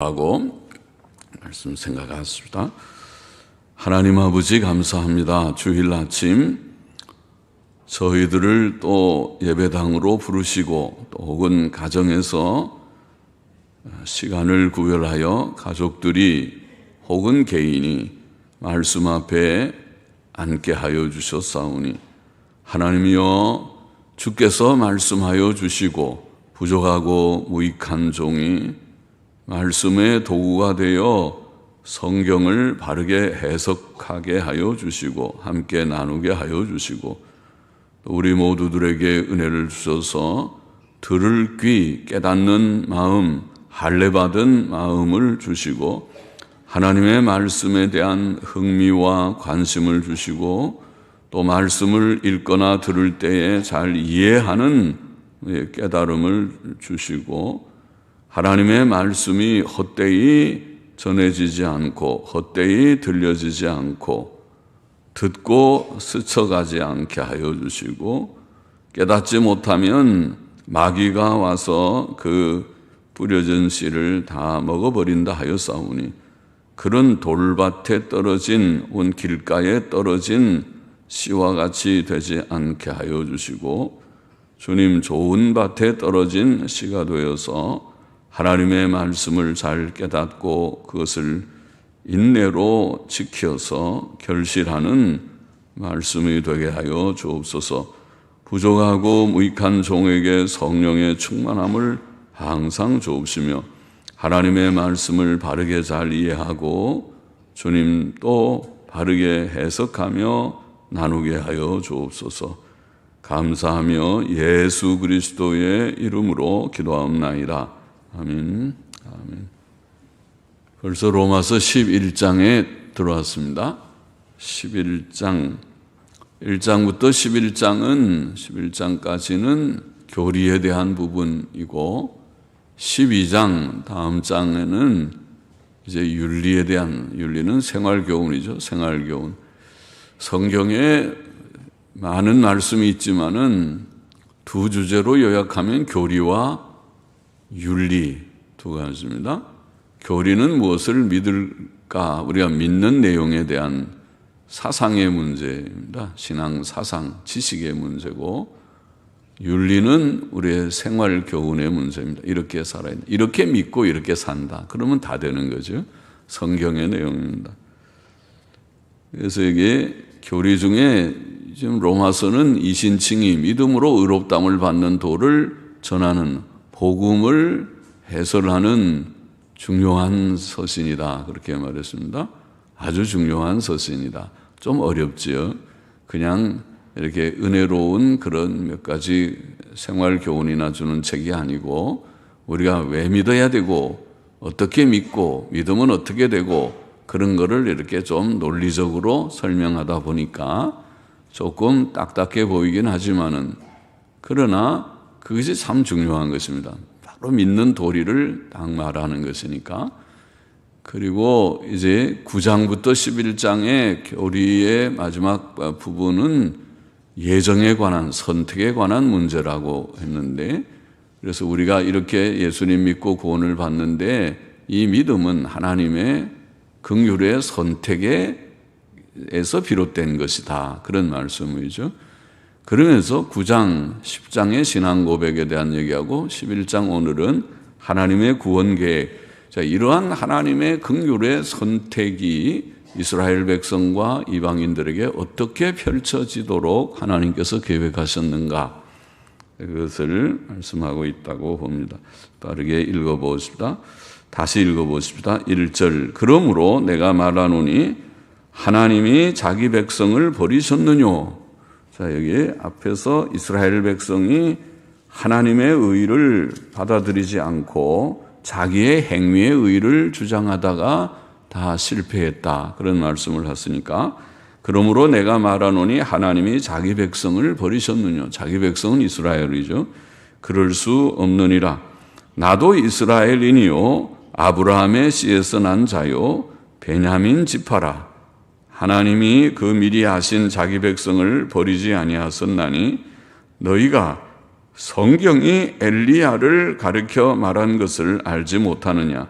하고 말씀 생각하십니다. 하나님 아버지 감사합니다. 주일 아침 저희들을 또 예배당으로 부르시고 또 혹은 가정에서 시간을 구별하여 가족들이 혹은 개인이 말씀 앞에 앉게 하여 주셨사오니 하나님이여 주께서 말씀하여 주시고 부족하고 무익한 종이 말씀의 도구가 되어 성경을 바르게 해석하게 하여 주시고 함께 나누게 하여 주시고 우리 모두들에게 은혜를 주셔서 들을 귀, 깨닫는 마음, 할례받은 마음을 주시고 하나님의 말씀에 대한 흥미와 관심을 주시고 또 말씀을 읽거나 들을 때에 잘 이해하는 깨달음을 주시고 하나님의 말씀이 헛되이 전해지지 않고 헛되이 들려지지 않고 듣고 스쳐가지 않게 하여 주시고 깨닫지 못하면 마귀가 와서 그 뿌려진 씨를 다 먹어버린다 하였사오니 그런 돌밭에 떨어진 온 길가에 떨어진 씨와 같이 되지 않게 하여 주시고 주님 좋은 밭에 떨어진 씨가 되어서 하나님의 말씀을 잘 깨닫고 그것을 인내로 지켜서 결실하는 말씀이 되게 하여 주옵소서. 부족하고 무익한 종에게 성령의 충만함을 항상 주옵시며 하나님의 말씀을 바르게 잘 이해하고 주님 또 바르게 해석하며 나누게 하여 주옵소서. 감사하며 예수 그리스도의 이름으로 기도하옵나이다. 아멘. 아멘. 벌써 로마서 11장에 들어왔습니다. 11장 1장부터 11장까지는 교리에 대한 부분이고 12장 다음 장에는 이제 윤리에 대한 윤리는 생활교훈이죠. 생활교훈. 성경에 많은 말씀이 있지만은 두 주제로 요약하면 교리와 윤리 두 가지입니다. 교리는 무엇을 믿을까? 우리가 믿는 내용에 대한 사상의 문제입니다. 신앙 사상, 지식의 문제고 윤리는 우리의 생활 교훈의 문제입니다. 이렇게 살아야 된다. 이렇게 믿고 이렇게 산다. 그러면 다 되는 거죠. 성경의 내용입니다. 그래서 이게 교리 중에 지금 로마서는 이신칭이 믿음으로 의롭다함을 받는 도를 전하는 복음을 해설하는 중요한 서신이다. 그렇게 말했습니다. 아주 중요한 서신이다. 좀 어렵지요. 그냥 이렇게 은혜로운 그런 몇 가지 생활 교훈이나 주는 책이 아니고 우리가 왜 믿어야 되고 어떻게 믿고 믿으면 어떻게 되고 그런 거를 이렇게 좀 논리적으로 설명하다 보니까 조금 딱딱해 보이긴 하지만은 그러나 그것이 참 중요한 것입니다. 바로 믿는 도리를 딱 말하는 것이니까. 그리고 이제 9장부터 11장의 교리의 마지막 부분은 예정에 관한, 선택에 관한 문제라고 했는데, 그래서 우리가 이렇게 예수님 믿고 구원을 받는데 이 믿음은 하나님의 긍휼의 선택에서 비롯된 것이다. 그런 말씀이죠. 그러면서 9장, 10장의 신앙 고백에 대한 얘기하고 11장 오늘은 하나님의 구원 계획. 자, 이러한 하나님의 긍휼의 선택이 이스라엘 백성과 이방인들에게 어떻게 펼쳐지도록 하나님께서 계획하셨는가. 그것을 말씀하고 있다고 봅니다. 빠르게 읽어보십시다. 다시 읽어보십시다. 1절. 그러므로 내가 말하노니 하나님이 자기 백성을 버리셨느뇨. 자, 여기 앞에서 이스라엘 백성이 하나님의 의를 받아들이지 않고 자기의 행위의 의를 주장하다가 다 실패했다. 그런 말씀을 하시니까 그러므로 내가 말하노니 하나님이 자기 백성을 버리셨느뇨. 자기 백성은 이스라엘이죠. 그럴 수 없느니라. 나도 이스라엘이니요 아브라함의 씨에서 난 자요 베냐민 지파라. 하나님이 그 미리 아신 자기 백성을 버리지 아니하셨나니 너희가 성경이 엘리야를 가르쳐 말한 것을 알지 못하느냐.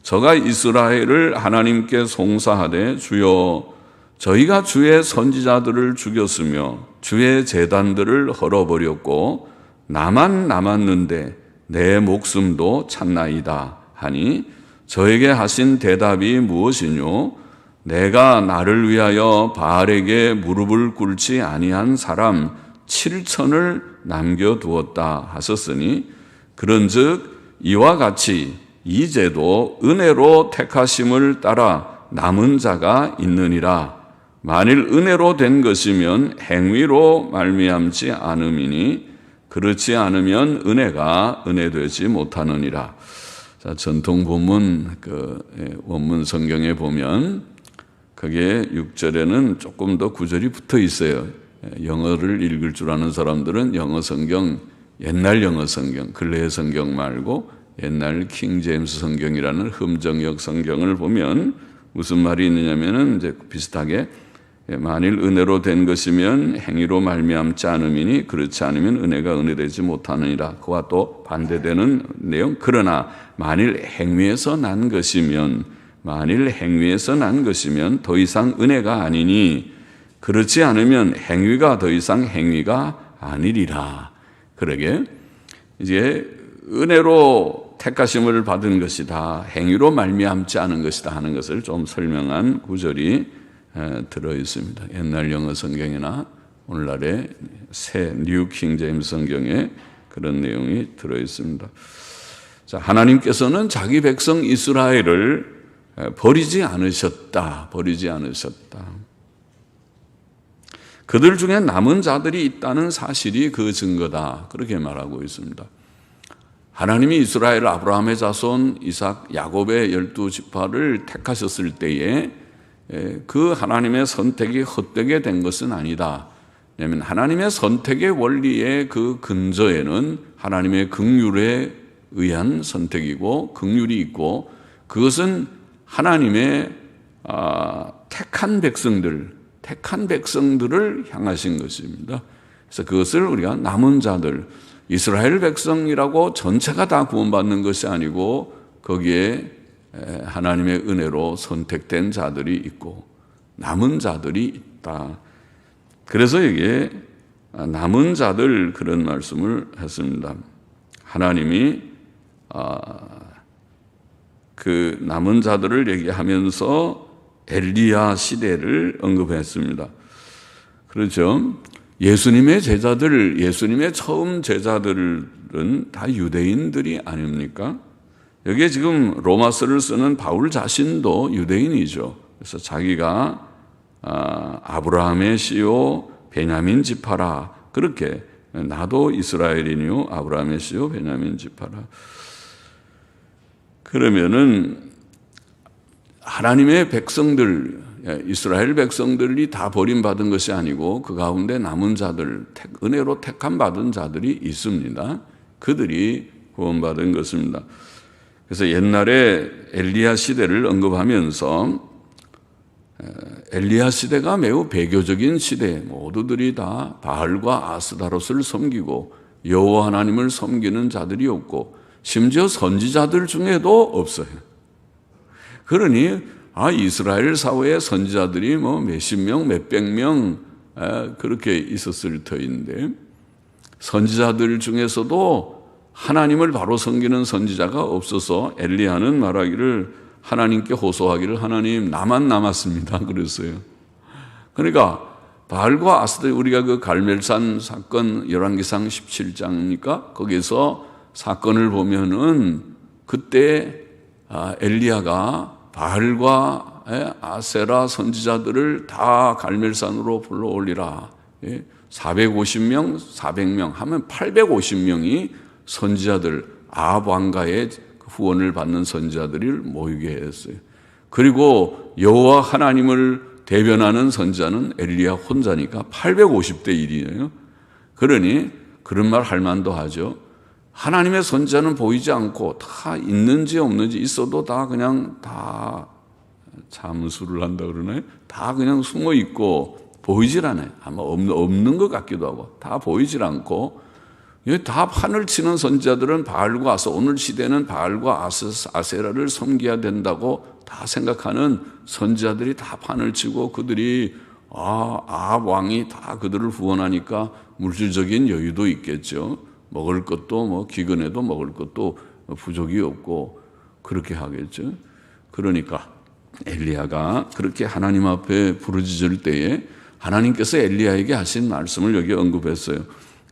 저가 이스라엘을 하나님께 송사하되 주여 저희가 주의 선지자들을 죽였으며 주의 제단들을 헐어버렸고 나만 남았는데 내 목숨도 찾나이다 하니 저에게 하신 대답이 무엇이뇨? 내가 나를 위하여 바알에게 무릎을 꿇지 아니한 사람 7천을 남겨두었다 하셨으니 그런즉 이와 같이 이제도 은혜로 택하심을 따라 남은 자가 있느니라. 만일 은혜로 된 것이면 행위로 말미암지 않음이니 그렇지 않으면 은혜가 은혜되지 못하느니라. 자, 전통 본문 원문 성경에 보면 그게 6절에는 조금 더 구절이 붙어 있어요. 영어를 읽을 줄 아는 사람들은 영어 성경, 옛날 영어 성경, 근래의 성경 말고 옛날 킹 제임스 성경이라는 흠정역 성경을 보면 무슨 말이 있느냐면은 이제 비슷하게 만일 은혜로 된 것이면 행위로 말미암지 않음이니 그렇지 않으면 은혜가 은혜되지 못하느니라. 그와 또 반대되는 내용. 그러나 만일 행위에서 난 것이면 더 이상 은혜가 아니니 그렇지 않으면 행위가 더 이상 행위가 아니리라. 그러게 이제 은혜로 택하심을 받은 것이다, 행위로 말미암지 않은 것이다 하는 것을 좀 설명한 구절이 들어 있습니다. 옛날 영어 성경이나 오늘날의 새 뉴 킹 제임스 성경에 그런 내용이 들어 있습니다. 자, 하나님께서는 자기 백성 이스라엘을 버리지 않으셨다. 그들 중에 남은 자들이 있다는 사실이 그 증거다. 그렇게 말하고 있습니다. 하나님이 이스라엘 아브라함의 자손 이삭 야곱의 12지파를 택하셨을 때에 그 하나님의 선택이 헛되게 된 것은 아니다. 왜냐하면 하나님의 선택의 원리의 그 근저에는 하나님의 긍휼에 의한 선택이고 긍휼이 있고 그것은 하나님의 택한 백성들을 향하신 것입니다. 그래서 그것을 우리가 남은 자들, 이스라엘 백성이라고 전체가 다 구원받는 것이 아니고 거기에 하나님의 은혜로 선택된 자들이 있고 남은 자들이 있다. 그래서 이게 남은 자들 그런 말씀을 했습니다. 하나님이 그 남은 자들을 얘기하면서 엘리야 시대를 언급했습니다. 그렇죠? 예수님의 처음 제자들은 다 유대인들이 아닙니까? 여기에 지금 로마서를 쓰는 바울 자신도 유대인이죠. 그래서 자기가 아브라함의 씨요 베냐민 지파라, 그렇게 나도 이스라엘이니요 아브라함의 씨요 베냐민 지파라. 그러면은 하나님의 백성들, 이스라엘 백성들이 다 버림받은 것이 아니고 그 가운데 남은 자들, 은혜로 택함 받은 자들이 있습니다. 그들이 구원받은 것입니다. 그래서 옛날에 엘리야 시대를 언급하면서 엘리야 시대가 매우 배교적인 시대, 모두들이 다 바알과 아스다롯을 섬기고 여호와 하나님을 섬기는 자들이 없고 심지어 선지자들 중에도 없어요. 그러니 이스라엘 사회의 선지자들이 몇십 명, 몇백 명 그렇게 있었을 터인데 선지자들 중에서도 하나님을 바로 섬기는 선지자가 없어서 엘리야는 말하기를, 하나님께 호소하기를, 하나님 나만 남았습니다 그랬어요. 그러니까 바알과 아스다, 우리가 그 갈멜산 사건 열왕기상 17장이니까 거기서 사건을 보면은 그때 엘리야가 바알과 아세라 선지자들을 다 갈멜산으로 불러올리라. 450명, 400명 하면 850명이 선지자들, 아합 왕가의 후원을 받는 선지자들을 모이게 했어요. 그리고 여호와 하나님을 대변하는 선지자는 엘리야 혼자니까 850대 1이에요. 그러니 그런 말 할 만도 하죠. 하나님의 선지자는 보이지 않고 다 있는지 없는지, 있어도 다 그냥 다 잠수를 한다 그러나요? 다 그냥 숨어 있고 보이질 않아요. 아마 없는 것 같기도 하고 다 보이질 않고 다 판을 치는 선지자들은 바알과 오늘 시대는 바알과 아세라를 섬겨야 된다고 다 생각하는 선지자들이 다 판을 치고 그들이 아합 왕이 다 그들을 후원하니까 물질적인 여유도 있겠죠. 먹을 것도 뭐 기근에도 먹을 것도 부족이 없고 그렇게 하겠죠. 그러니까 엘리야가 그렇게 하나님 앞에 부르짖을 때에 하나님께서 엘리야에게 하신 말씀을 여기 언급했어요.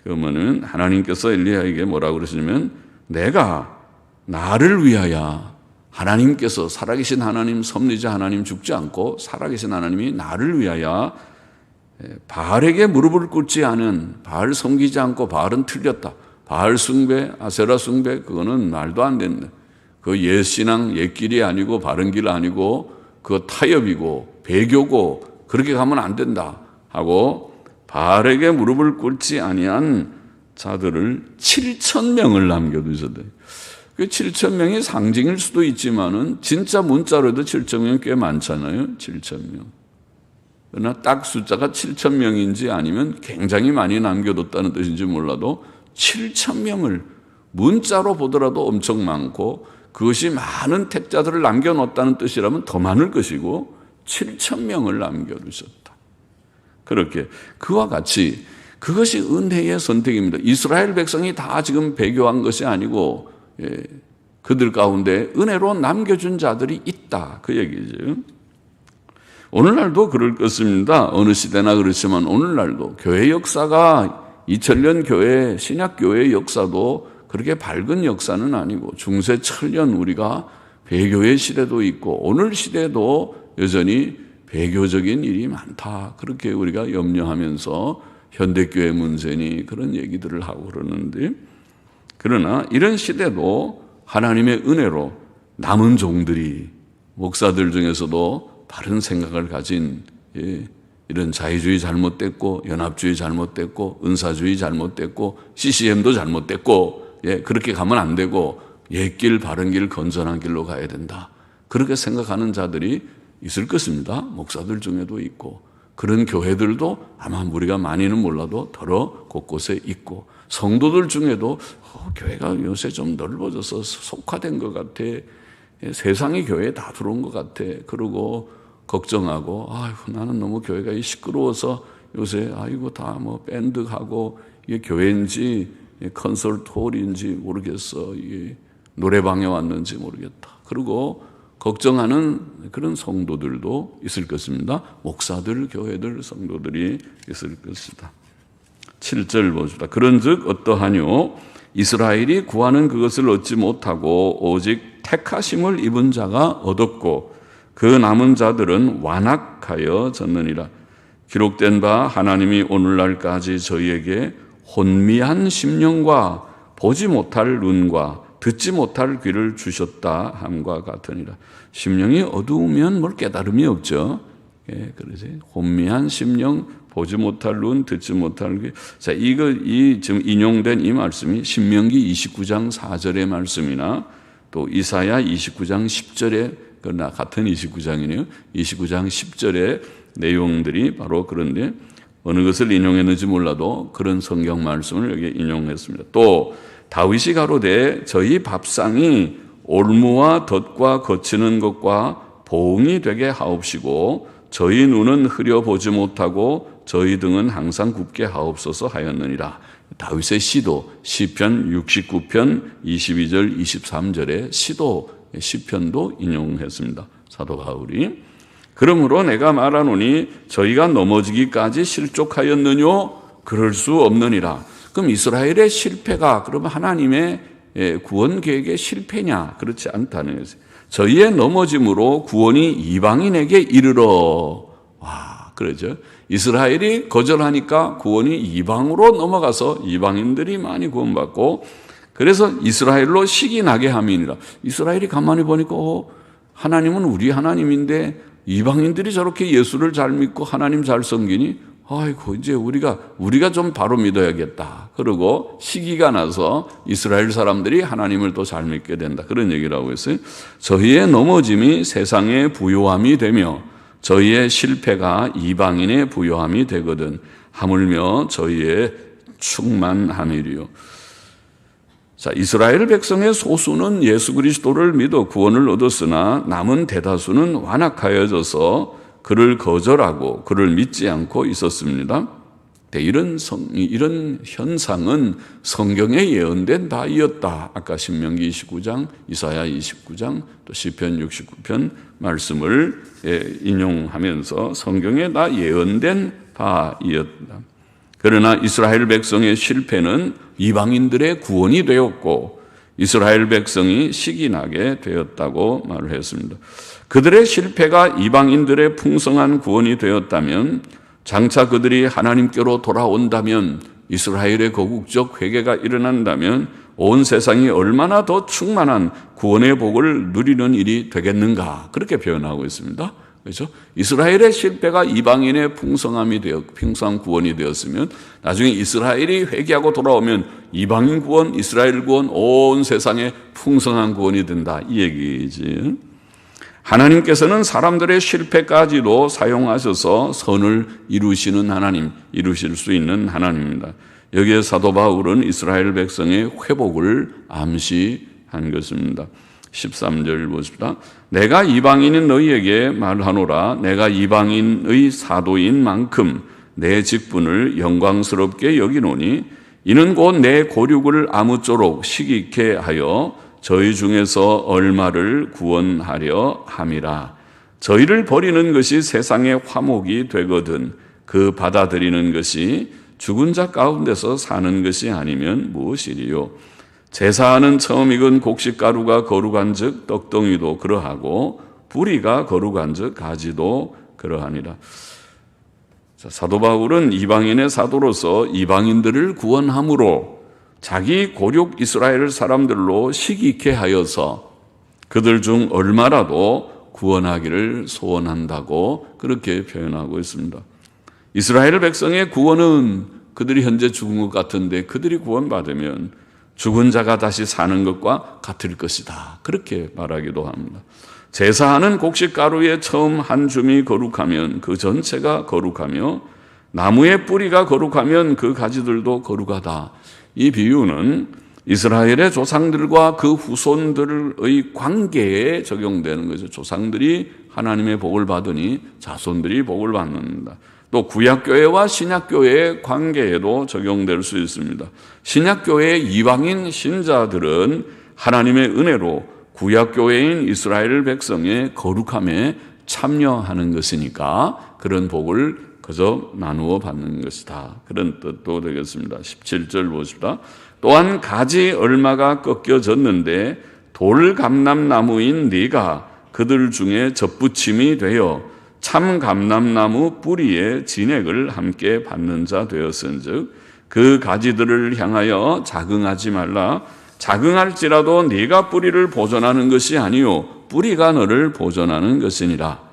그러면은 하나님께서 엘리야에게 뭐라고 그러시냐면 내가 나를 위하여 하나님께서 살아계신 하나님 섭리자 하나님 죽지 않고 살아계신 하나님이 나를 위하여 바알에게 무릎을 꿇지 않은 바알 섬기지 않고 바알은 틀렸다. 바알 숭배, 아세라 숭배 그거는 말도 안 된다. 그 옛신앙, 옛길이 아니고 바른 길 아니고 그거 타협이고 배교고 그렇게 가면 안 된다 하고 바알에게 무릎을 꿇지 아니한 자들을 7,000명을 남겨두셨대. 그 7,000명이 상징일 수도 있지만은 진짜 문자로 해도 7,000명이 꽤 많잖아요. 7,000명. 그러나 딱 숫자가 7,000명인지 아니면 굉장히 많이 남겨뒀다는 뜻인지 몰라도 7,000명을 문자로 보더라도 엄청 많고 그것이 많은 택자들을 남겨놓았다는 뜻이라면 더 많을 것이고 7,000명을 남겨두셨다. 그렇게 그와 같이 그것이 은혜의 선택입니다. 이스라엘 백성이 다 지금 배교한 것이 아니고 그들 가운데 은혜로 남겨준 자들이 있다. 그 얘기죠. 오늘날도 그럴 것입니다. 어느 시대나 그렇지만 오늘날도 교회 역사가 2000년 교회, 신약교회의 역사도 그렇게 밝은 역사는 아니고 중세 천년 우리가 배교의 시대도 있고 오늘 시대도 여전히 배교적인 일이 많다. 그렇게 우리가 염려하면서 현대교회 문제니 그런 얘기들을 하고 그러는데 그러나 이런 시대도 하나님의 은혜로 남은 종들이 목사들 중에서도 바른 생각을 가진 이런 자유주의 잘못됐고 연합주의 잘못됐고 은사주의 잘못됐고 CCM도 잘못됐고 그렇게 가면 안 되고 옛길 바른 길 건전한 길로 가야 된다. 그렇게 생각하는 자들이 있을 것입니다. 목사들 중에도 있고 그런 교회들도 아마 우리가 많이는 몰라도 더러 곳곳에 있고 성도들 중에도 교회가 요새 좀 넓어져서 속화된 것 같아. 세상의 교회에 다 들어온 것 같아. 그러고 걱정하고 아이고 나는 너무 교회가 시끄러워서 요새 아이고 다 뭐 밴드하고 이게 교회인지 컨설트홀인지 모르겠어. 이게 노래방에 왔는지 모르겠다. 그리고 걱정하는 그런 성도들도 있을 것입니다. 목사들, 교회들, 성도들이 있을 것이다. 7절 보시다. 그런즉 어떠하뇨? 이스라엘이 구하는 그것을 얻지 못하고 오직 택하심을 입은 자가 얻었고 그 남은 자들은 완악하여 졌느니라. 기록된 바 하나님이 오늘날까지 저희에게 혼미한 심령과 보지 못할 눈과 듣지 못할 귀를 주셨다 함과 같으니라. 심령이 어두우면 뭘 깨달음이 없죠. 그러지. 혼미한 심령, 보지 못할 눈, 듣지 못할 귀. 자, 이 지금 인용된 이 말씀이 신명기 29장 4절의 말씀이나 또 이사야 29장 10절에 그러나 같은 29장이네요. 29장 10절의 내용들이 바로 그런데 어느 것을 인용했는지 몰라도 그런 성경 말씀을 여기 인용했습니다. 또 다윗이 가로되 저희 밥상이 올무와 덫과 거치는 것과 보응이 되게 하옵시고 저희 눈은 흐려보지 못하고 저희 등은 항상 굽게 하옵소서 하였느니라. 다윗의 시도 시편 69편 22절 23절의 시도 시편도 인용했습니다. 사도 바울이. 그러므로 내가 말하노니 저희가 넘어지기까지 실족하였느뇨? 그럴 수 없느니라. 그럼 이스라엘의 실패가 그러면 하나님의 구원 계획의 실패냐? 그렇지 않다는 거죠. 저희의 넘어짐으로 구원이 이방인에게 이르러. 와, 그러죠. 이스라엘이 거절하니까 구원이 이방으로 넘어가서 이방인들이 많이 구원받고 그래서 이스라엘로 식이 나게 함이니라. 이스라엘이 가만히 보니까 하나님은 우리 하나님인데 이방인들이 저렇게 예수를 잘 믿고 하나님 잘 섬기니 아이고 이제 우리가 좀 바로 믿어야겠다. 그리고 시기가 나서 이스라엘 사람들이 하나님을 또 잘 믿게 된다. 그런 얘기를 하고 있어요. 저희의 넘어짐이 세상의 부요함이 되며 저희의 실패가 이방인의 부요함이 되거든 하물며 저희의 충만함이리요. 자, 이스라엘 백성의 소수는 예수 그리스도를 믿어 구원을 얻었으나 남은 대다수는 완악하여져서 그를 거절하고 그를 믿지 않고 있었습니다. 이런 현상은 성경에 예언된 바이었다. 아까 신명기 29장, 이사야 29장, 또 시편 69편 말씀을 인용하면서 성경에 다 예언된 바이었다. 그러나 이스라엘 백성의 실패는 이방인들의 구원이 되었고 이스라엘 백성이 시기나게 되었다고 말을 했습니다. 그들의 실패가 이방인들의 풍성한 구원이 되었다면, 장차 그들이 하나님께로 돌아온다면, 이스라엘의 거국적 회개가 일어난다면 온 세상이 얼마나 더 충만한 구원의 복을 누리는 일이 되겠는가, 그렇게 표현하고 있습니다. 그렇죠? 이스라엘의 실패가 이방인의 풍성한 구원이 되었으면 나중에 이스라엘이 회개하고 돌아오면 이방인 구원, 이스라엘 구원, 온 세상에 풍성한 구원이 된다, 이 얘기지. 하나님께서는 사람들의 실패까지도 사용하셔서 선을 이루시는 하나님, 이루실 수 있는 하나님입니다. 여기에 사도 바울은 이스라엘 백성의 회복을 암시한 것입니다. 13절 보십시다. 내가 이방인인 너희에게 말하노라. 내가 이방인의 사도인 만큼 내 직분을 영광스럽게 여기노니 이는 곧 내 고륙을 아무쪼록 시기케 하여 저희 중에서 얼마를 구원하려 함이라. 저희를 버리는 것이 세상의 화목이 되거든 그 받아들이는 것이 죽은 자 가운데서 사는 것이 아니면 무엇이리요. 제사하는 처음 익은 곡식가루가 거룩한 즉 떡덩이도 그러하고 뿌리가 거룩한 즉 가지도 그러하니라. 사도 바울은 이방인의 사도로서 이방인들을 구원함으로 자기 고륙 이스라엘 사람들로 시기케 하여서 그들 중 얼마라도 구원하기를 소원한다고 그렇게 표현하고 있습니다. 이스라엘 백성의 구원은 그들이 현재 죽은 것 같은데 그들이 구원받으면 죽은 자가 다시 사는 것과 같을 것이다, 그렇게 말하기도 합니다. 제사하는 곡식가루의 처음 한 줌이 거룩하면 그 전체가 거룩하며 나무의 뿌리가 거룩하면 그 가지들도 거룩하다. 이 비유는 이스라엘의 조상들과 그 후손들의 관계에 적용되는 거죠. 조상들이 하나님의 복을 받으니 자손들이 복을 받는다. 또 구약교회와 신약교회의 관계에도 적용될 수 있습니다. 신약교회의 이방인 신자들은 하나님의 은혜로 구약교회인 이스라엘 백성의 거룩함에 참여하는 것이니까 그런 복을 그저 나누어 받는 것이다, 그런 뜻도 되겠습니다. 17절 보십시다. 또한 가지 얼마가 꺾여졌는데 돌감람나무인 네가 그들 중에 접붙임이 되어 참 감람나무 뿌리에 진액을 함께 받는 자 되었은즉 그 가지들을 향하여 자긍하지 말라. 자긍할지라도 네가 뿌리를 보존하는 것이 아니요 뿌리가 너를 보존하는 것이니라.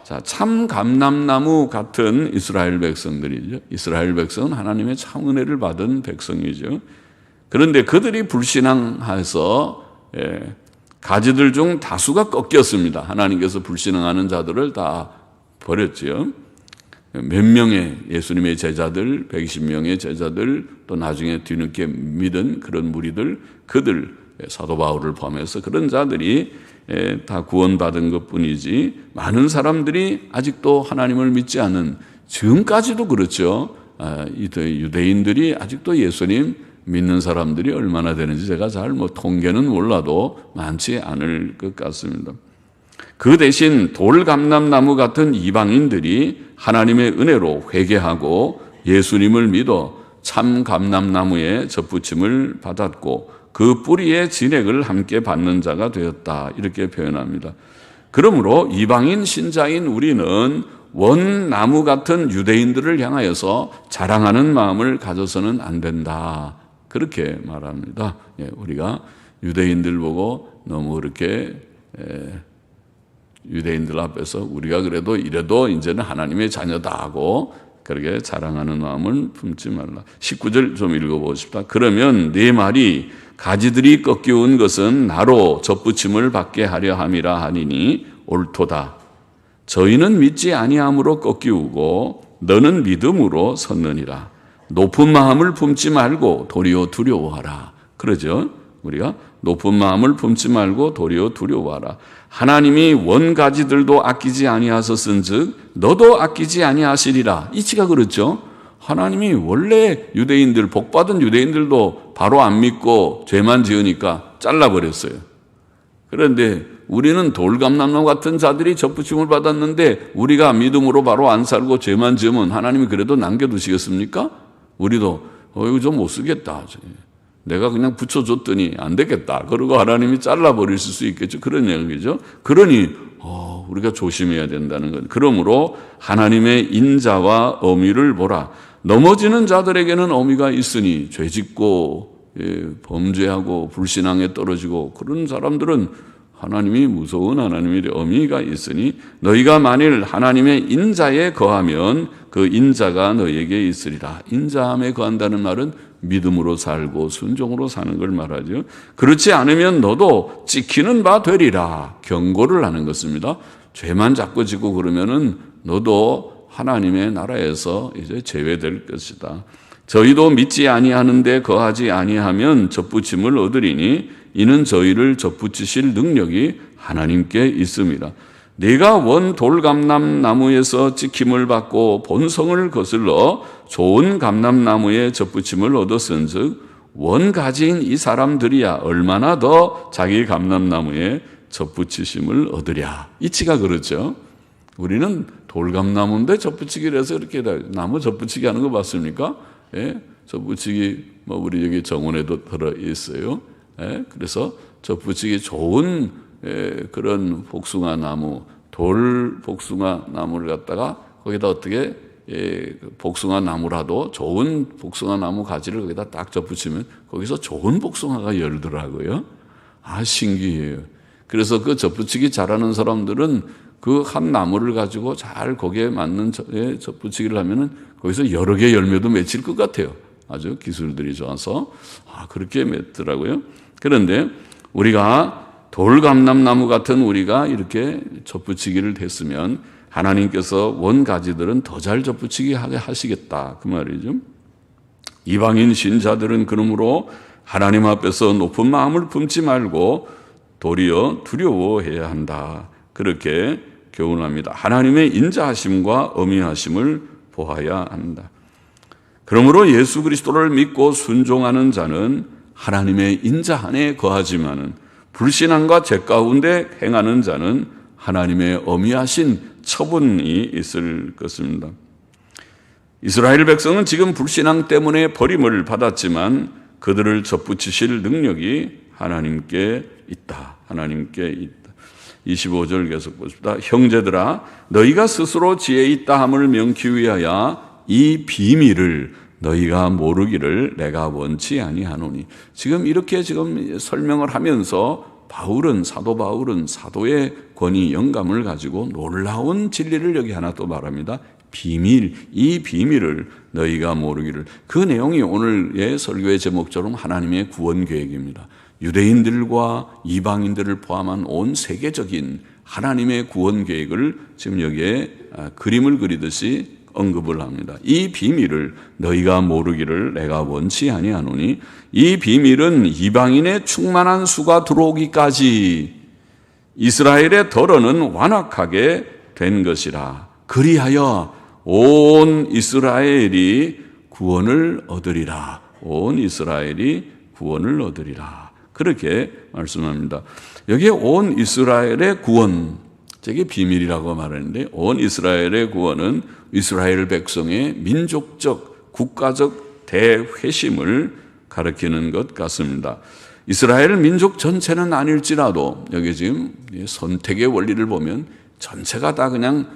자, 참 감람나무 같은 이스라엘 백성들이죠. 이스라엘 백성은 하나님의 참 은혜를 받은 백성이죠. 그런데 그들이 불신앙해서 가지들 중 다수가 꺾였습니다. 하나님께서 불신앙하는 자들을 다 버렸지요. 몇 명의 예수님의 제자들, 120명의 제자들, 또 나중에 뒤늦게 믿은 그런 무리들, 그들 사도 바울을 포함해서 그런 자들이 다 구원받은 것뿐이지 많은 사람들이 아직도 하나님을 믿지 않는, 지금까지도 그렇죠. 유대인들이 아직도 예수님 믿는 사람들이 얼마나 되는지 제가 잘 통계는 몰라도 많지 않을 것 같습니다. 그 대신 돌감람나무 같은 이방인들이 하나님의 은혜로 회개하고 예수님을 믿어 참 감람나무에 접붙임을 받았고 그 뿌리의 진액을 함께 받는 자가 되었다, 이렇게 표현합니다. 그러므로 이방인 신자인 우리는 원나무 같은 유대인들을 향하여서 자랑하는 마음을 가져서는 안 된다, 그렇게 말합니다. 우리가 유대인들 보고 너무 그렇게 유대인들 앞에서 우리가 그래도 이래도 이제는 하나님의 자녀다 하고 그렇게 자랑하는 마음을 품지 말라. 19절 좀 읽어보십시다. 그러면 네 말이 가지들이 꺾여온 것은 나로 접붙임을 받게 하려 함이라 하니니 옳도다. 저희는 믿지 아니함으로 꺾이우고 너는 믿음으로 섰느니라. 높은 마음을 품지 말고 도리어 두려워하라. 그러죠. 우리가 높은 마음을 품지 말고 도리어 두려워하라. 하나님이 원가지들도 아끼지 아니하셨은즉 너도 아끼지 아니하시리라. 이치가 그렇죠. 하나님이 원래 유대인들, 복받은 유대인들도 바로 안 믿고 죄만 지으니까 잘라버렸어요. 그런데 우리는 돌감나무 같은 자들이 접붙임을 받았는데 우리가 믿음으로 바로 안 살고 죄만 지으면 하나님이 그래도 남겨두시겠습니까? 우리도 이거 좀 못 쓰겠다. 내가 그냥 붙여줬더니 안 되겠다. 그러고 하나님이 잘라버리실 수 있겠죠. 그런 얘기죠. 그러니 우리가 조심해야 된다는 것. 그러므로 하나님의 인자와 어미를 보라. 넘어지는 자들에게는 어미가 있으니 죄짓고 범죄하고 불신앙에 떨어지고 그런 사람들은 하나님이 무서운 하나님의 어미가 있으니 너희가 만일 하나님의 인자에 거하면 그 인자가 너희에게 있으리라. 인자함에 거한다는 말은 믿음으로 살고 순종으로 사는 걸 말하죠. 그렇지 않으면 너도 찍히는 바 되리라. 경고를 하는 것입니다. 죄만 자꾸 짓고 그러면은 너도 하나님의 나라에서 이제 제외될 것이다. 저희도 믿지 아니하는데 거하지 아니하면 접붙임을 얻으리니 이는 저희를 접붙이실 능력이 하나님께 있습니다. 내가 원 돌감람나무에서 찍힘을 받고 본성을 거슬러 좋은 감람나무에 접붙임을 얻었은즉 원가지인 이 사람들이야 얼마나 더 자기 감람나무에 접붙이심을 얻으랴. 이치가 그렇죠. 우리는 돌감나무인데 접붙이기를 해서 이렇게 나무 접붙이기 하는 거 봤습니까? 예? 접붙이기 우리 여기 정원에도 들어 있어요. 예? 그래서 접붙이기 좋은 그런 복숭아 나무, 돌 복숭아 나무를 갖다가 거기다 어떻게 복숭아 나무라도 좋은 복숭아 나무 가지를 거기다 딱 접붙이면 거기서 좋은 복숭아가 열더라고요. 신기해요. 그래서 그 접붙이기 잘하는 사람들은 그 한 나무를 가지고 잘 거기에 맞는 접붙이기를 하면은 거기서 여러 개 열매도 맺힐 것 같아요. 아주 기술들이 좋아서 그렇게 맺더라고요. 그런데 우리가 돌감람나무 같은 우리가 이렇게 접붙이기를 했으면 하나님께서 원가지들은 더 잘 접붙이게 하게 하시겠다 그 말이죠. 이방인 신자들은 그러므로 하나님 앞에서 높은 마음을 품지 말고 도리어 두려워해야 한다. 그렇게 교훈합니다. 하나님의 인자하심과 어미하심을 보아야 한다. 그러므로 예수 그리스도를 믿고 순종하는 자는 하나님의 인자 안에 거하지만은 불신앙과 죄 가운데 행하는 자는 하나님의 어미하신 처분이 있을 것입니다. 이스라엘 백성은 지금 불신앙 때문에 버림을 받았지만 그들을 접붙이실 능력이 하나님께 있다. 하나님께 있다. 25절 계속 보십시다. 형제들아 너희가 스스로 지혜 있다 함을 명키 위하여 이 비밀을 너희가 모르기를 내가 원치 아니하노니. 지금 이렇게 설명을 하면서 사도 바울은 사도의 권위 영감을 가지고 놀라운 진리를 여기 하나 또 말합니다. 비밀, 이 비밀을 너희가 모르기를. 그 내용이 오늘의 설교의 제목처럼 하나님의 구원 계획입니다. 유대인들과 이방인들을 포함한 온 세계적인 하나님의 구원 계획을 지금 여기에 그림을 그리듯이 언급을 합니다. 이 비밀을 너희가 모르기를 내가 원치 아니하노니 이 비밀은 이방인의 충만한 수가 들어오기까지 이스라엘의 덜어는 완악하게 된 것이라. 그리하여 온 이스라엘이 구원을 얻으리라. 온 이스라엘이 구원을 얻으리라. 그렇게 말씀합니다. 여기에 온 이스라엘의 구원, 저게 비밀이라고 말하는데 온 이스라엘의 구원은 이스라엘 백성의 민족적, 국가적 대회심을 가리키는 것 같습니다. 이스라엘 민족 전체는 아닐지라도 여기 지금 선택의 원리를 보면 전체가 다 그냥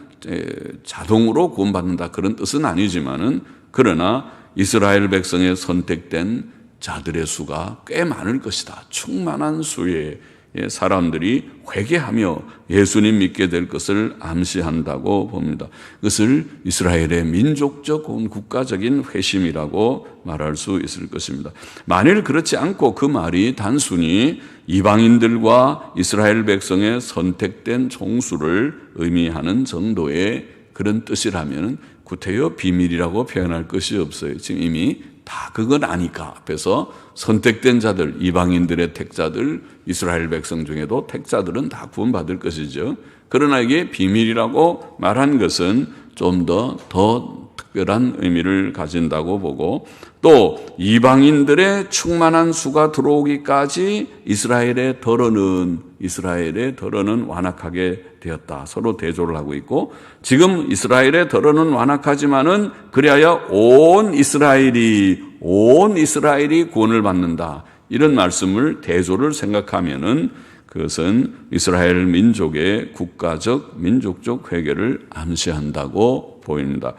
자동으로 구원받는다 그런 뜻은 아니지만은 그러나 이스라엘 백성의 선택된 자들의 수가 꽤 많을 것이다. 충만한 수의 사람들이 회개하며 예수님 믿게 될 것을 암시한다고 봅니다. 그것을 이스라엘의 민족적 국가적인 회심이라고 말할 수 있을 것입니다. 만일 그렇지 않고 그 말이 단순히 이방인들과 이스라엘 백성의 선택된 총수를 의미하는 정도의 그런 뜻이라면 구태여 비밀이라고 표현할 것이 없어요. 지금 이미 다 그건 아니까 앞에서 선택된 자들, 이방인들의 택자들, 이스라엘 백성 중에도 택자들은 다 구원받을 것이죠. 그러나 이게 비밀이라고 말한 것은 좀 더 특별한 의미를 가진다고 보고, 또 이방인들의 충만한 수가 들어오기까지 이스라엘의 덜어는 완악하게 되었다. 서로 대조를 하고 있고, 지금 이스라엘의 덜어는 완악하지만은 그리하여 온 이스라엘이 구원을 받는다. 이런 말씀을 대조를 생각하면은 그것은 이스라엘 민족의 국가적 민족적 회개를 암시한다고 보입니다.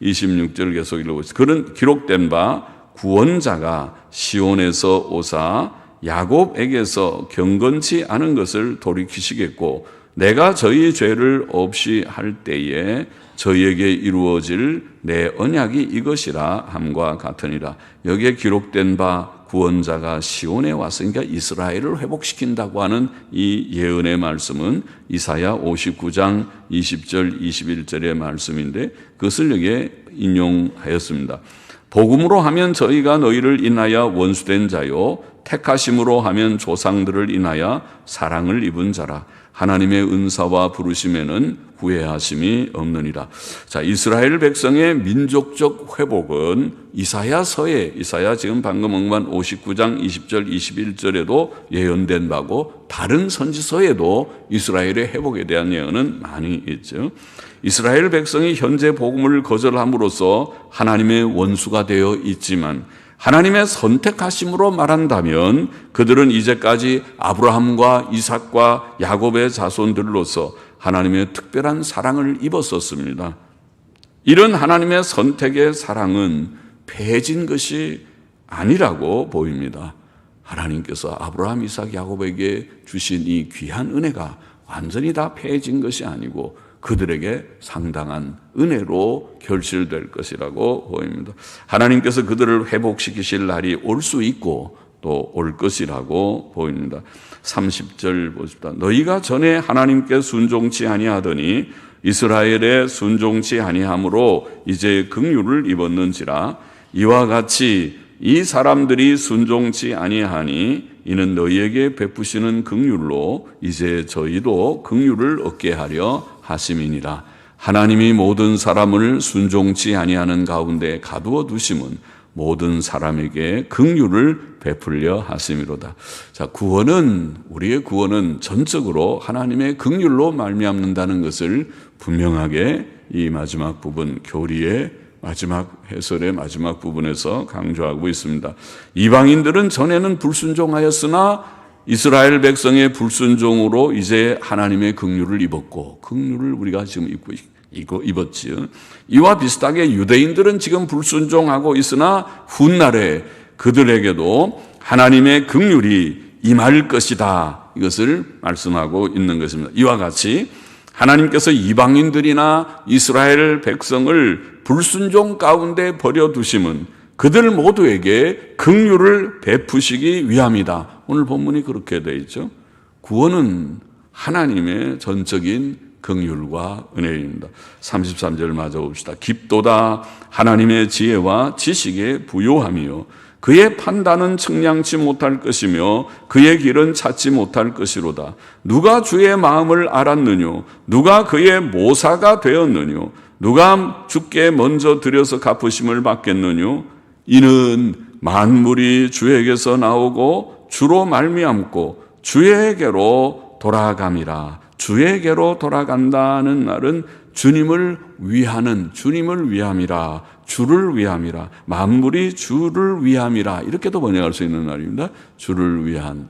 26절 계속 읽어보시죠. 그는 기록된 바 구원자가 시온에서 오사 야곱에게서 경건치 않은 것을 돌이키시겠고, 내가 저희 죄를 없이 할 때에 저희에게 이루어질 내 언약이 이것이라 함과 같으니라. 여기에 기록된 바 구원자가 시온에 왔으니까 이스라엘을 회복시킨다고 하는 이 예언의 말씀은 이사야 59장 20절 21절의 말씀인데, 그것을 여기에 인용하였습니다. 복음으로 하면 저희가 너희를 인하여 원수된 자요, 택하심으로 하면 조상들을 인하여 사랑을 입은 자라. 하나님의 은사와 부르심에는 후회하심이 없느니라. 자, 이스라엘 백성의 민족적 회복은 이사야 지금 방금 언급한 59장 20절 21절에도 예언된 바고, 다른 선지서에도 이스라엘의 회복에 대한 예언은 많이 있죠. 이스라엘 백성이 현재 복음을 거절함으로써 하나님의 원수가 되어 있지만, 하나님의 선택하심으로 말한다면 그들은 이제까지 아브라함과 이삭과 야곱의 자손들로서 하나님의 특별한 사랑을 입었었습니다. 이런 하나님의 선택의 사랑은 패해진 것이 아니라고 보입니다. 하나님께서 아브라함, 이삭, 야곱에게 주신 이 귀한 은혜가 완전히 다 패해진 것이 아니고 그들에게 상당한 은혜로 결실될 것이라고 보입니다. 하나님께서 그들을 회복시키실 날이 올 수 있고 또 올 것이라고 보입니다. 30절 보십시다. 너희가 전에 하나님께 순종치 아니하더니 이스라엘에 순종치 아니함으로 이제 긍휼을 입었는지라. 이와 같이 이 사람들이 순종치 아니하니 이는 너희에게 베푸시는 긍휼로 이제 저희도 긍휼을 얻게 하려 하심이니라. 하나님이 모든 사람을 순종치 아니하는 가운데 가두어 두심은 모든 사람에게 긍휼을 베풀려 하심이로다. 자, 우리의 구원은 전적으로 하나님의 긍휼로 말미암는다는 것을 분명하게 이 마지막 부분, 교리의 마지막 해설의 마지막 부분에서 강조하고 있습니다. 이방인들은 전에는 불순종하였으나 이스라엘 백성의 불순종으로 이제 하나님의 긍휼을 입었고, 긍휼을 우리가 지금 입었지요. 이와 비슷하게 유대인들은 지금 불순종하고 있으나 훗날에 그들에게도 하나님의 긍휼이 임할 것이다. 이것을 말씀하고 있는 것입니다. 이와 같이 하나님께서 이방인들이나 이스라엘 백성을 불순종 가운데 버려두심은 그들 모두에게 긍휼을 베푸시기 위함이다. 오늘 본문이 그렇게 되어 있죠. 구원은 하나님의 전적인 긍휼과 은혜입니다. 33절 맞아 봅시다. 깊도다 하나님의 지혜와 지식의 부요함이요 그의 판단은 측량치 못할 것이며 그의 길은 찾지 못할 것이로다. 누가 주의 마음을 알았느뇨? 누가 그의 모사가 되었느뇨? 누가 주께 먼저 들여서 갚으심을 받겠느뇨? 이는 만물이 주에게서 나오고 주로 말미암고 주에게로 돌아감이라. 주에게로 돌아간다는 말은 주님을 위함이라. 주를 위함이라. 만물이 주를 위함이라. 이렇게도 번역할 수 있는 말입니다. 주를 위한.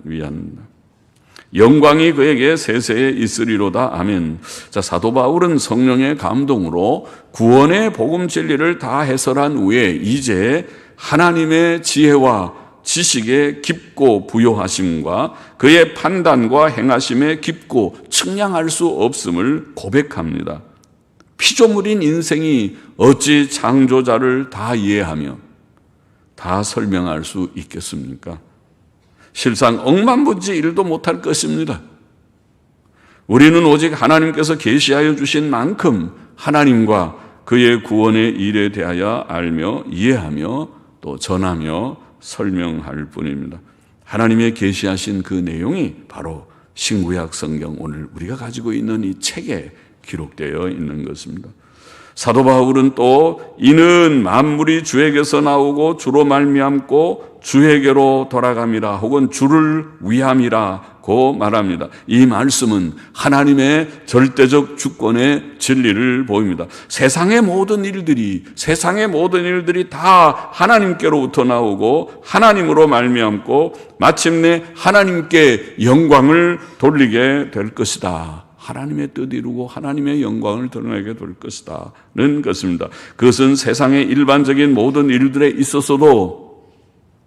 영광이 그에게 세세에 있으리로다. 아멘. 자, 사도 바울은 성령의 감동으로 구원의 복음 진리를 다 해설한 후에 이제 하나님의 지혜와 지식의 깊고 부요하심과 그의 판단과 행하심의 깊고 측량할 수 없음을 고백합니다. 피조물인 인생이 어찌 창조자를 다 이해하며 다 설명할 수 있겠습니까? 실상 억만분지 1도 못할 것입니다. 우리는 오직 하나님께서 계시하여 주신 만큼 하나님과 그의 구원의 일에 대하여 알며 이해하며 또 전하며 설명할 뿐입니다. 하나님의 계시하신 그 내용이 바로 신구약 성경, 오늘 우리가 가지고 있는 이 책에 기록되어 있는 것입니다. 사도 바울은 또 이는 만물이 주에게서 나오고 주로 말미암고 주에게로 돌아감이라 혹은 주를 위함이라고 말합니다. 이 말씀은 하나님의 절대적 주권의 진리를 보입니다. 세상의 모든 일들이 다 하나님께로부터 나오고 하나님으로 말미암고 마침내 하나님께 영광을 돌리게 될 것이다. 하나님의 뜻 이루고 하나님의 영광을 드러내게 될 것이다는 것입니다. 그것은 세상의 일반적인 모든 일들에 있어서도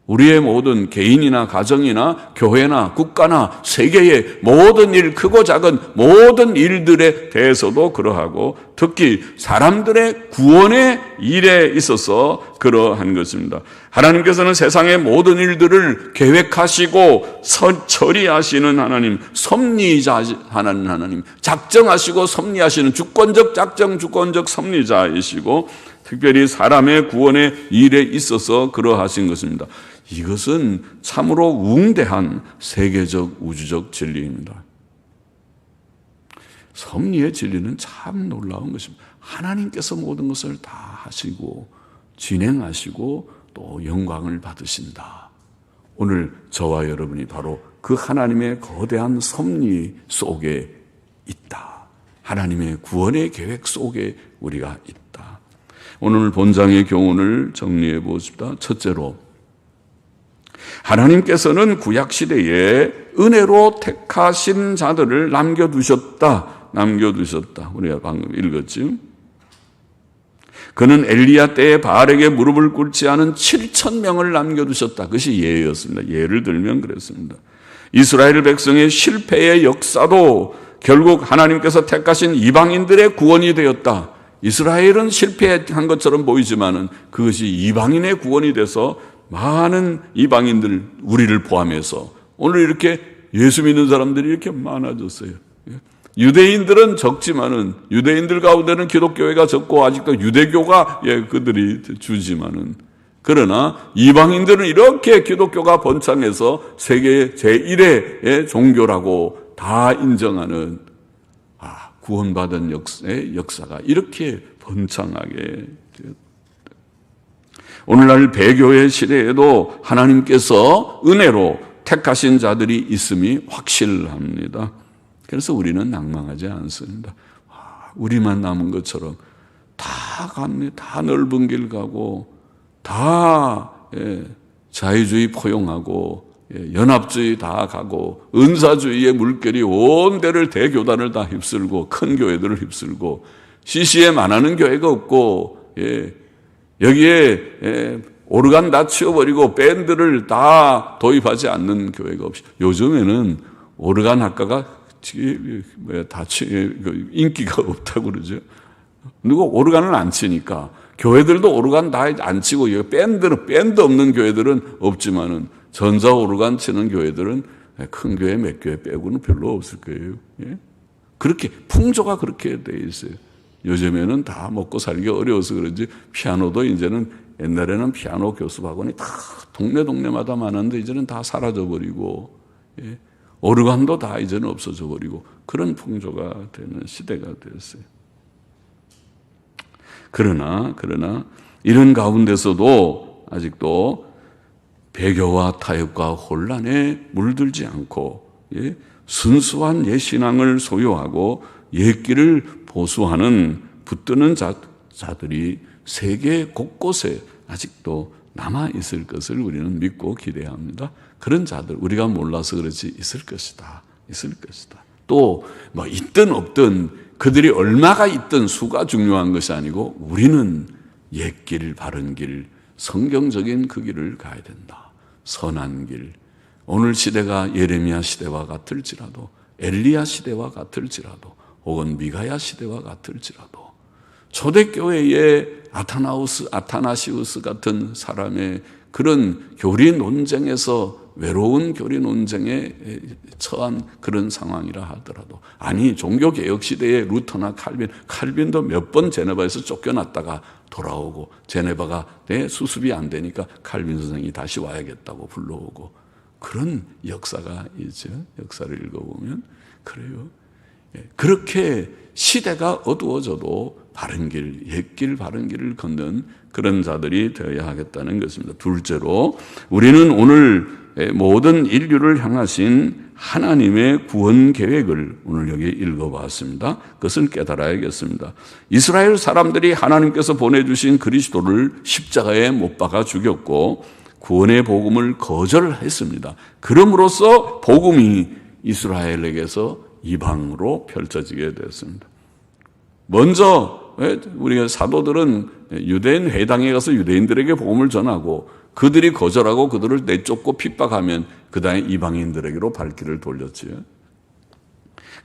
우리의 모든 개인이나 가정이나 교회나 국가나 세계의 모든 일, 크고 작은 모든 일들에 대해서도 그러하고 특히 사람들의 구원의 일에 있어서 그러한 것입니다. 하나님께서는 세상의 모든 일들을 계획하시고 처리하시는 하나님, 섭리자하는 하나님, 작정하시고 섭리하시는 주권적 작정, 주권적 섭리자이시고 특별히 사람의 구원의 일에 있어서 그러하신 것입니다. 이것은 참으로 웅대한 세계적 우주적 진리입니다. 섭리의 진리는 참 놀라운 것입니다. 하나님께서 모든 것을 다 하시고 진행하시고 또 영광을 받으신다. 오늘 저와 여러분이 바로 그 하나님의 거대한 섭리 속에 있다. 하나님의 구원의 계획 속에 우리가 있다. 오늘 본장의 교훈을 정리해 보십시다. 첫째로, 하나님께서는 구약시대에 은혜로 택하신 자들을 남겨두셨다. 우리가 방금 읽었죠. 그는 엘리야 때에 바알에게 무릎을 꿇지 않은 7,000명을 남겨두셨다. 그것이 예였습니다. 예를 들면 그랬습니다. 이스라엘 백성의 실패의 역사도 결국 하나님께서 택하신 이방인들의 구원이 되었다. 이스라엘은 실패한 것처럼 보이지만은 그것이 이방인의 구원이 돼서 많은 이방인들, 우리를 포함해서 오늘 이렇게 예수 믿는 사람들이 이렇게 많아졌어요. 유대인들은 적지만은, 유대인들 가운데는 기독교회가 적고 아직도 유대교가 그들이 주지만은, 그러나 이방인들은 이렇게 기독교가 번창해서 세계 제1의 종교라고 다 인정하는 구원받은 역사가 이렇게 번창하게 되었다. 오늘날 배교의 시대에도 하나님께서 은혜로 택하신 자들이 있음이 확실합니다. 그래서 우리는 낭망하지 않습니다. 우리만 남은 것처럼 다 갑니다. 다 넓은 길 가고 다 자유주의 포용하고 연합주의 다 가고 은사주의의 물결이 온 데를 대교단을 다 휩쓸고 큰 교회들을 휩쓸고 CCM 안 하는 교회가 없고 여기에 오르간 다 치워버리고 밴드를 다 도입하지 않는 교회가 없이 요즘에는 오르간 학과가 인기가 없다고 그러죠. 누가 오르간을 안 치니까 교회들도 오르간 다 안 치고 밴드 없는 교회들은 없지만은 전자 오르간 치는 교회들은 큰 교회 몇 교회 빼고는 별로 없을 거예요. 그렇게 풍조가 그렇게 돼 있어요. 요즘에는 다 먹고 살기 어려워서 그런지 피아노도 이제는 옛날에는 피아노 교습학원이 다 동네마다 많았는데 이제는 다 사라져버리고 오르간도 다 이제는 없어져버리고 그런 풍조가 되는 시대가 되었어요. 그러나 이런 가운데서도 아직도 배교와 타협과 혼란에 물들지 않고 순수한 옛신앙을 소유하고 옛길을 보수하는 붙드는 자들이 세계 곳곳에 아직도 남아있을 것을 우리는 믿고 기대합니다. 그런 자들 우리가 몰라서 그렇지 있을 것이다. 또 뭐 있든 없든 그들이 얼마가 있든 수가 중요한 것이 아니고 우리는 옛길, 바른 길, 성경적인 그 길을 가야 된다. 선한 길. 오늘 시대가 예레미야 시대와 같을지라도 엘리야 시대와 같을지라도 혹은 미가야 시대와 같을지라도 초대교회의 아타나시우스 같은 사람의 그런 교리 논쟁에서 외로운 교리 논쟁에 처한 그런 상황이라 하더라도, 아니 종교개혁 시대의 루터나 칼빈도 몇 번 제네바에서 쫓겨났다가 돌아오고, 제네바가 수습이 안 되니까 칼빈 선생이 다시 와야겠다고 불러오고, 그런 역사가 있죠. 역사를 읽어보면 그래요. 그렇게 시대가 어두워져도 바른 길, 옛길 바른 길을 걷는 그런 자들이 되어야 하겠다는 것입니다. 둘째로, 우리는 오늘 모든 인류를 향하신 하나님의 구원 계획을 오늘 여기 읽어봤습니다. 그것을 깨달아야겠습니다. 이스라엘 사람들이 하나님께서 보내주신 그리스도를 십자가에 못 박아 죽였고 구원의 복음을 거절했습니다. 그럼으로써 복음이 이스라엘에게서 이방으로 펼쳐지게 됐습니다. 먼저 우리가 사도들은 유대인 회당에 가서 유대인들에게 복음을 전하고, 그들이 거절하고 그들을 내쫓고 핍박하면 그 다음에 이방인들에게로 발길을 돌렸지요.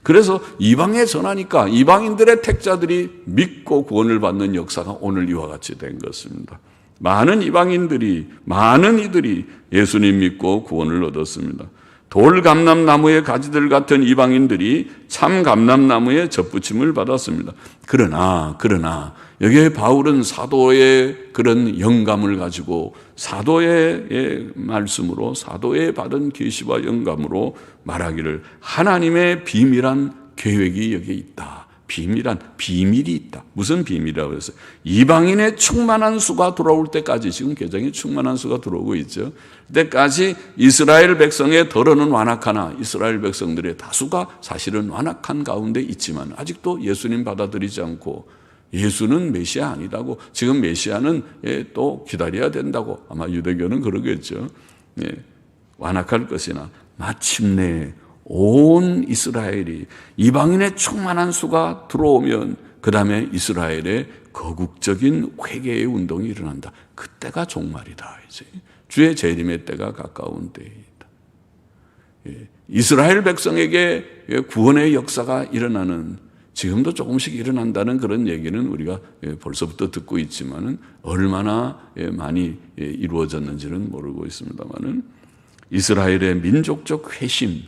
그래서 이방에 전하니까 이방인들의 택자들이 믿고 구원을 받는 역사가 오늘 이와 같이 된 것입니다. 많은 이방인들이, 많은 이들이 예수님 믿고 구원을 얻었습니다. 돌 감람나무의 가지들 같은 이방인들이 참 감람나무의 젖붙임을 받았습니다. 그러나 여기에 바울은 사도의 그런 영감을 가지고, 사도의 말씀으로, 사도의 받은 계시와 영감으로 말하기를, 하나님의 비밀한 계획이 여기에 있다. 비밀이 있다. 무슨 비밀이라고 했어요? 이방인의 충만한 수가 돌아올 때까지, 지금 개정에 충만한 수가 들어오고 있죠. 그때까지 이스라엘 백성의 덜어는 완악하나 이스라엘 백성들의 다수가 사실은 완악한 가운데 있지만 아직도 예수님 받아들이지 않고, 예수는 메시아 아니다고, 지금 메시아는 또 기다려야 된다고, 아마 유대교는 그러겠죠. 완악할 것이나 마침내 온 이스라엘이, 이방인의 충만한 수가 들어오면 그 다음에 이스라엘의 거국적인 회개의 운동이 일어난다. 그때가 종말이다. 이제 주의 재림의 때가 가까운 때이다. 이스라엘 백성에게 구원의 역사가 일어나는, 지금도 조금씩 일어난다는 그런 얘기는 우리가 벌써부터 듣고 있지만은 얼마나 많이 이루어졌는지는 모르고 있습니다만은, 이스라엘의 민족적 회심,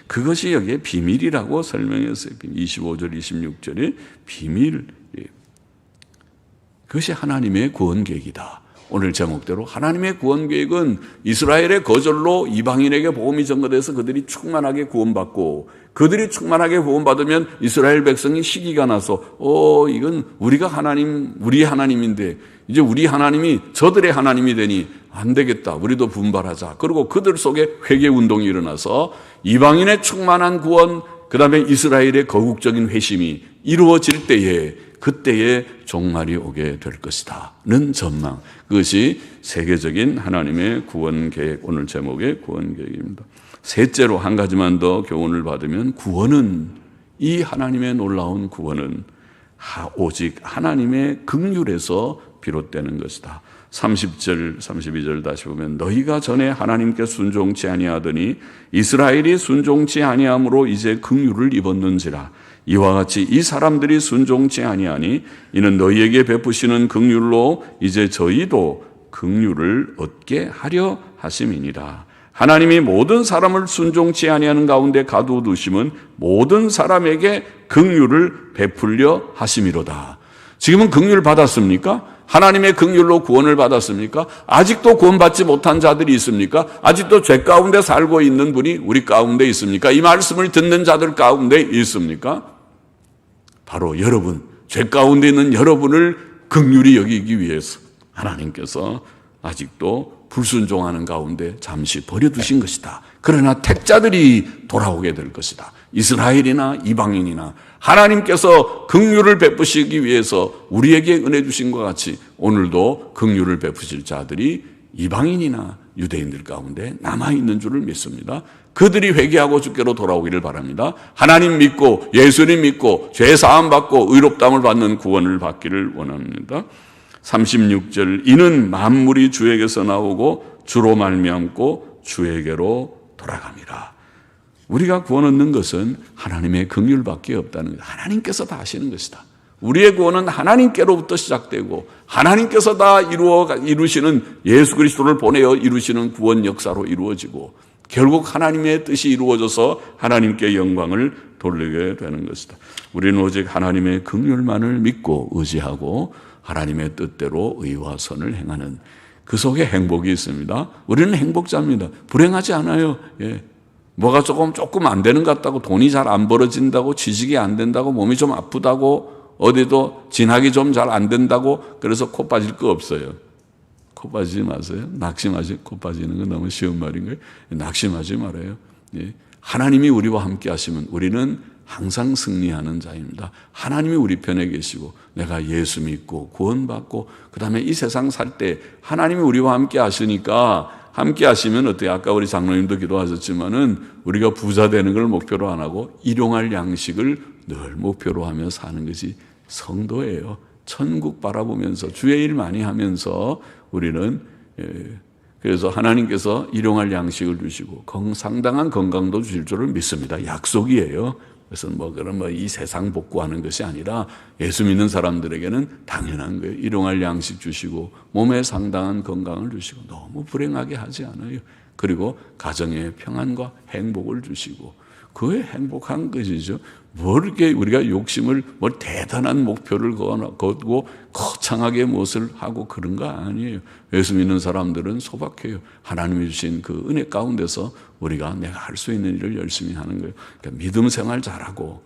그것이 여기에 비밀이라고 설명했어요. 25절, 26절에 비밀, 그것이 하나님의 구원 계획이다. 오늘 제목대로 하나님의 구원 계획은 이스라엘의 거절로 이방인에게 복음이 전거돼서 그들이 충만하게 구원받고, 그들이 충만하게 구원받으면 이스라엘 백성이 시기가 나서 이건 우리 하나님인데 이제 우리 하나님이 저들의 하나님이 되니 안 되겠다. 우리도 분발하자. 그리고 그들 속에 회개 운동이 일어나서 이방인의 충만한 구원, 그 다음에 이스라엘의 거국적인 회심이 이루어질 때에, 그때에 종말이 오게 될 것이다는 전망. 그것이 세계적인 하나님의 구원 계획, 오늘 제목의 구원 계획입니다. 셋째로 한 가지만 더 교훈을 받으면, 구원은, 이 하나님의 놀라운 구원은 오직 하나님의 긍휼에서 비롯되는 것이다. 30절, 32절 다시 보면, 너희가 전에 하나님께 순종치 아니하더니 이스라엘이 순종치 아니함으로 이제 긍휼을 입었는지라. 이와 같이 이 사람들이 순종치 아니하니 이는 너희에게 베푸시는 긍휼로 이제 저희도 긍휼을 얻게 하려 하심이니라. 하나님이 모든 사람을 순종치 아니하는 가운데 가두두심은 모든 사람에게 긍휼을 베풀려 하심이로다. 지금은 긍휼 받았습니까? 하나님의 긍휼로 구원을 받았습니까? 아직도 구원받지 못한 자들이 있습니까? 아직도 죄 가운데 살고 있는 분이 우리 가운데 있습니까? 이 말씀을 듣는 자들 가운데 있습니까? 바로 여러분, 죄 가운데 있는 여러분을 긍휼히 여기기 위해서 하나님께서 아직도 불순종하는 가운데 잠시 버려두신 것이다. 그러나 택자들이 돌아오게 될 것이다. 이스라엘이나 이방인이나 하나님께서 긍휼을 베푸시기 위해서 우리에게 은혜 주신 것 같이 오늘도 긍휼을 베푸실 자들이 이방인이나 유대인들 가운데 남아있는 줄을 믿습니다. 그들이 회개하고 주께로 돌아오기를 바랍니다. 하나님 믿고 예수님 믿고 죄사함 받고 의롭다함을 받는 구원을 받기를 원합니다. 36절, 이는 만물이 주에게서 나오고 주로 말미암고 주에게로 돌아갑니다. 우리가 구원 얻는 것은 하나님의 긍휼밖에 없다는 것, 하나님께서 다 하시는 것이다. 우리의 구원은 하나님께로부터 시작되고 하나님께서 다 이루시는 예수 그리스도를 보내어 이루시는 구원 역사로 이루어지고 결국 하나님의 뜻이 이루어져서 하나님께 영광을 돌리게 되는 것이다. 우리는 오직 하나님의 긍휼만을 믿고 의지하고 하나님의 뜻대로 의와 선을 행하는 그 속에 행복이 있습니다. 우리는 행복자입니다. 불행하지 않아요. 뭐가 조금 안 되는 것 같다고, 돈이 잘 안 벌어진다고, 취직이 안 된다고, 몸이 좀 아프다고, 어디도 진학이 좀 잘 안 된다고 그래서 코 빠질 거 없어요. 코 빠지지 마세요. 낙심하지, 코 빠지는 건 너무 쉬운 말인 거예요. 낙심하지 말아요. 하나님이 우리와 함께 하시면 우리는 항상 승리하는 자입니다. 하나님이 우리 편에 계시고 내가 예수 믿고 구원받고 그 다음에 이 세상 살 때 하나님이 우리와 함께 하시니까, 함께 하시면 어때요? 아까 우리 장로님도 기도하셨지만은 우리가 부자 되는 걸 목표로 안 하고 일용할 양식을 늘 목표로 하며 사는 것이 성도예요. 천국 바라보면서 주의 일 많이 하면서 우리는 그래서 하나님께서 일용할 양식을 주시고 상당한 건강도 주실 줄을 믿습니다. 약속이에요. 그래서 그런 이 세상 복구하는 것이 아니라 예수 믿는 사람들에게는 당연한 거예요. 일용할 양식 주시고 몸에 상당한 건강을 주시고 너무 불행하게 하지 않아요. 그리고 가정의 평안과 행복을 주시고 그게 행복한 것이죠. 이렇게 우리가 욕심을 대단한 목표를 거두고 거창하게 무엇을 하고 그런 거 아니에요. 예수 믿는 사람들은 소박해요. 하나님이 주신 그 은혜 가운데서 우리가 내가 할 수 있는 일을 열심히 하는 거예요. 그러니까 믿음 생활 잘하고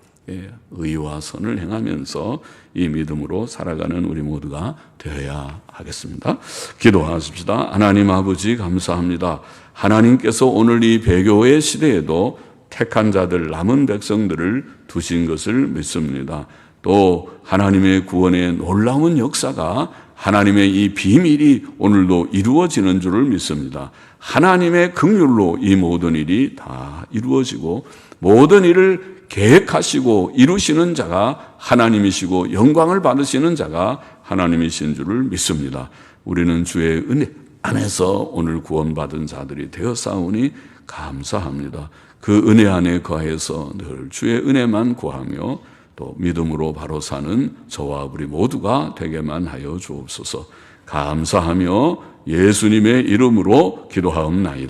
의와 선을 행하면서 이 믿음으로 살아가는 우리 모두가 되어야 하겠습니다. 기도하십시다. 하나님 아버지 감사합니다. 하나님께서 오늘 이 배교의 시대에도 택한 자들, 남은 백성들을 두신 것을 믿습니다. 또 하나님의 구원의 놀라운 역사가, 하나님의 이 비밀이 오늘도 이루어지는 줄을 믿습니다. 하나님의 긍휼로 이 모든 일이 다 이루어지고 모든 일을 계획하시고 이루시는 자가 하나님이시고 영광을 받으시는 자가 하나님이신 줄을 믿습니다. 우리는 주의 은혜 안에서 오늘 구원받은 자들이 되었사오니 감사합니다. 그 은혜 안에 거해서 늘 주의 은혜만 구하며 또 믿음으로 바로 사는 저와 우리 모두가 되게만 하여 주옵소서. 감사하며 예수님의 이름으로 기도하옵나이다.